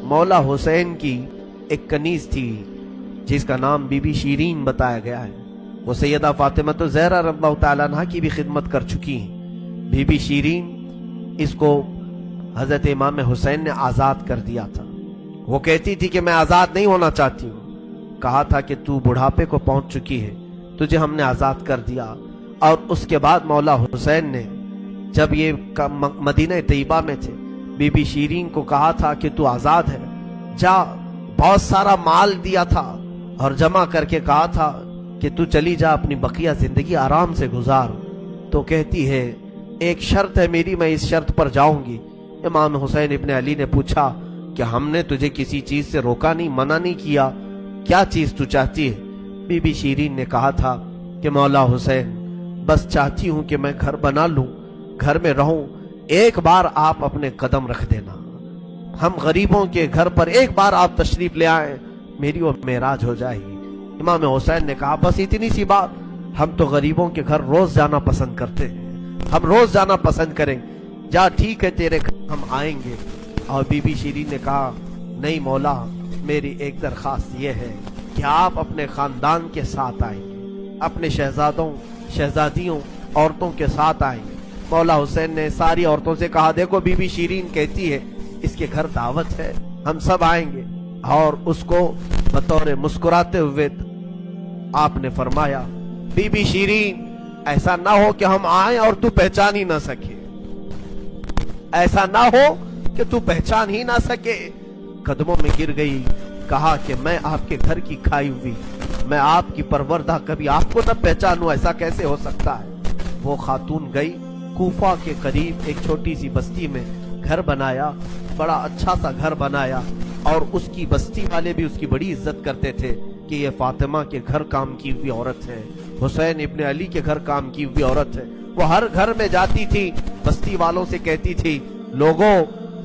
مولا حسین کی ایک کنیز تھی جس کا نام بی بی شیرین بتایا گیا ہے. وہ سیدہ فاطمہ الزہرا رضی اللہ تعالیٰ عنہ کی بھی خدمت کر چکی ہیں. بی بی شیرین اس کو حضرت امام حسین نے آزاد کر دیا تھا. وہ کہتی تھی کہ میں آزاد نہیں ہونا چاہتی ہوں. کہا تھا کہ تو بڑھاپے کو پہنچ چکی ہے, تجھے ہم نے آزاد کر دیا. اور اس کے بعد مولا حسین نے جب یہ مدینہ طیبہ میں تھے, بی بی شیرین کو کہا تھا کہ تو آزاد ہے, جا. بہت سارا مال دیا تھا اور جمع کر کے کہا تھا کہ تو چلی جا, اپنی بقیہ زندگی آرام سے گزار. تو کہتی ہے ایک شرط ہے میری, میں اس شرط پر جاؤں گی. امام حسین ابن علی نے پوچھا کہ ہم نے تجھے کسی چیز سے روکا نہیں, منع نہیں کیا, کیا چیز تو چاہتی ہے؟ بی بی شیرین نے کہا تھا کہ مولا حسین بس چاہتی ہوں کہ میں گھر بنا لوں, گھر میں رہوں, ایک بار آپ اپنے قدم رکھ دینا, ہم غریبوں کے گھر پر ایک بار آپ تشریف لے آئیں, میری وہ معراج ہو جائے گی. امام حسین نے کہا بس اتنی سی بات, ہم تو غریبوں کے گھر روز جانا پسند کرتے ہیں, ہم روز جانا پسند کریں, جا ٹھیک ہے تیرے گھر ہم آئیں گے. اور بی بی شیرین نے کہا نہیں مولا, میری ایک درخواست یہ ہے کہ آپ اپنے خاندان کے ساتھ آئیں گے, اپنے شہزادوں شہزادیوں عورتوں کے ساتھ آئیں گے. مولا حسین نے ساری عورتوں سے کہا دیکھو بی بی شیرین کہتی ہے اس کے گھر دعوت ہے, ہم سب آئیں گے. اور اس کو بطور مسکراتے ہوئے آپ نے فرمایا بی بی شیرین ایسا نہ ہو کہ ہم آئیں اور تو پہچان ہی نہ سکے, ایسا نہ ہو کہ تو پہچان ہی نہ سکے. قدموں میں گر گئی, کہا کہ میں آپ کے گھر کی کھائی ہوئی, میں آپ کی پروردہ, کبھی آپ کو نہ پہچانوں, ایسا کیسے ہو سکتا ہے. وہ خاتون گئی, کوفہ کے قریب ایک چھوٹی سی بستی میں گھر بنایا, بڑا اچھا سا گھر بنایا. اور اس کی بستی والے بھی اس کی بڑی عزت کرتے تھے کہ یہ فاطمہ کے گھر کام کی ہوئی عورت ہے, حسین ابن علی کے گھر کام کی ہوئی عورت ہے. وہ ہر گھر میں جاتی تھی, بستی والوں سے کہتی تھی لوگوں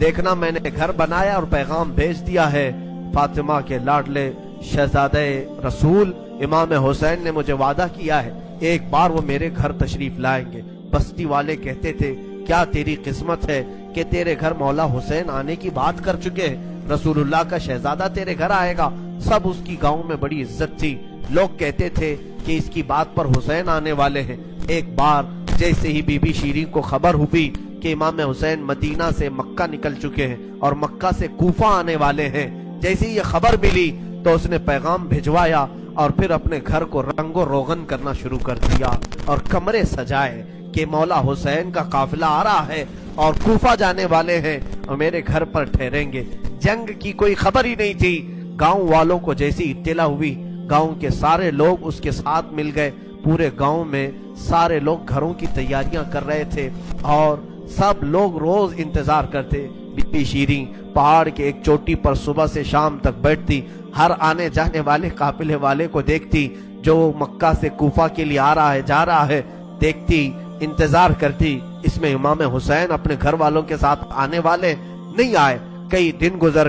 دیکھنا میں نے گھر بنایا اور پیغام بھیج دیا ہے, فاطمہ کے لاڈلے شہزادے رسول امام حسین نے مجھے وعدہ کیا ہے ایک بار وہ میرے گھر تشریف لائیں گے. بستی والے کہتے تھے کیا تیری قسمت ہے کہ تیرے گھر مولا حسین آنے کی بات کر چکے ہیں, رسول اللہ کا شہزادہ تیرے گھر آئے گا. سب اس کی گاؤں میں بڑی عزت تھی, لوگ کہتے تھے کہ اس کی بات پر حسین آنے والے ہیں. ایک بار جیسے ہی بی بی شیرین کو خبر ہوئی کہ امام حسین مدینہ سے مکہ نکل چکے ہیں اور مکہ سے کوفہ آنے والے ہیں, جیسے ہی یہ خبر ملی تو اس نے پیغام بھجوایا اور پھر اپنے گھر کو رنگ و روغن کرنا شروع کر دیا اور کمرے سجائے کہ مولا حسین کا قافلہ آ رہا ہے اور کوفہ جانے والے ہیں اور میرے گھر پر ٹھہریں گے. جنگ کی کوئی خبر ہی نہیں تھی. گاؤں والوں کو جیسی اطلاع ہوئی, گاؤں کے سارے لوگ اس کے ساتھ مل گئے. پورے گاؤں میں سارے لوگ گھروں کی تیاریاں کر رہے تھے اور سب لوگ روز انتظار کرتے. بی بی شیرین پہاڑ کے ایک چوٹی پر صبح سے شام تک بیٹھتی, ہر آنے جانے والے قافلے والے کو دیکھتی جو مکہ سے کوفہ کے لیے آ رہا ہے جا رہا ہے, دیکھتی, انتظار کرتی. اس میں امام حسین اپنے گھر والوں کے ساتھ آنے والے نہیں آئے. کئی دن گزر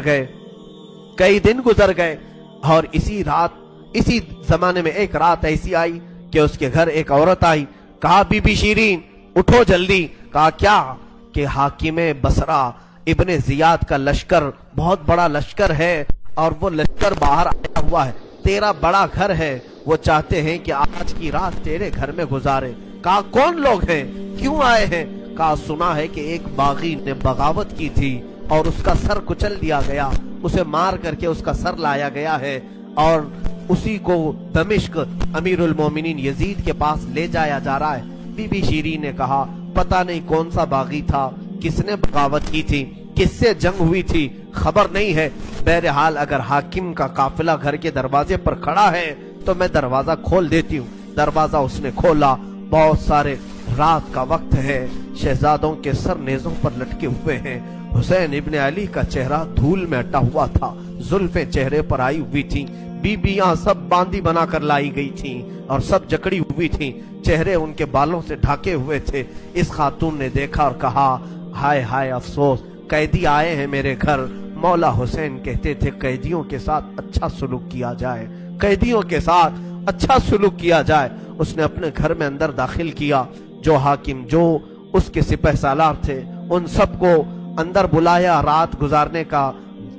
گئے اور اسی زمانے میں ایک رات ایسی آئی کہ اس کے گھر ایک عورت آئی. کہا بی بی شیرین اٹھو جلدی. کہا کیا؟ کہ حاکم بصرہ ابن زیاد کا لشکر, بہت بڑا لشکر ہے اور وہ لشکر باہر آیا ہوا ہے, تیرا بڑا گھر ہے, وہ چاہتے ہیں کہ آج کی رات تیرے گھر میں گزارے. کہا کون لوگ ہیں, کیوں آئے ہیں؟ کہا سنا ہے کہ ایک باغی نے بغاوت کی تھی اور اس کا سر کچل دیا گیا, اسے مار کر کے اس کا سر لایا گیا ہے اور اسی کو دمشق امیر المومنین یزید کے پاس لے جایا جا رہا ہے. بی بی شیرین نے کہا پتہ نہیں کون سا باغی تھا, کس نے بغاوت کی تھی, کس سے جنگ ہوئی تھی, خبر نہیں ہے. بہرحال اگر حاکم کا قافلہ گھر کے دروازے پر کھڑا ہے تو میں دروازہ کھول دیتی ہوں. دروازہ اس نے کھولا, بہت سارے رات کا وقت ہے, شہزادوں کے سر نیزوں پر لٹکے ہوئے ہیں. حسین ابن علی کا چہرہ دھول میں اٹا ہوا تھا, زلفیں چہرے پر آئی ہوئی تھیں, بیبیاں سب باندی بنا کر لائی گئی تھیں اور سب جکڑی ہوئی تھیں, چہرے ان کے بالوں سے ڈھاکے ہوئے تھے. اس خاتون نے دیکھا اور کہا ہائے ہائے افسوس, قیدی آئے ہیں میرے گھر. مولا حسین کہتے تھے قیدیوں کے ساتھ اچھا سلوک کیا جائے, قیدیوں کے ساتھ اچھا سلوک کیا جائے. اس نے اپنے گھر میں اندر داخل کیا, جو حاکم جو اس کے سپہ سالار تھے ان سب کو اندر بلایا, رات گزارنے کا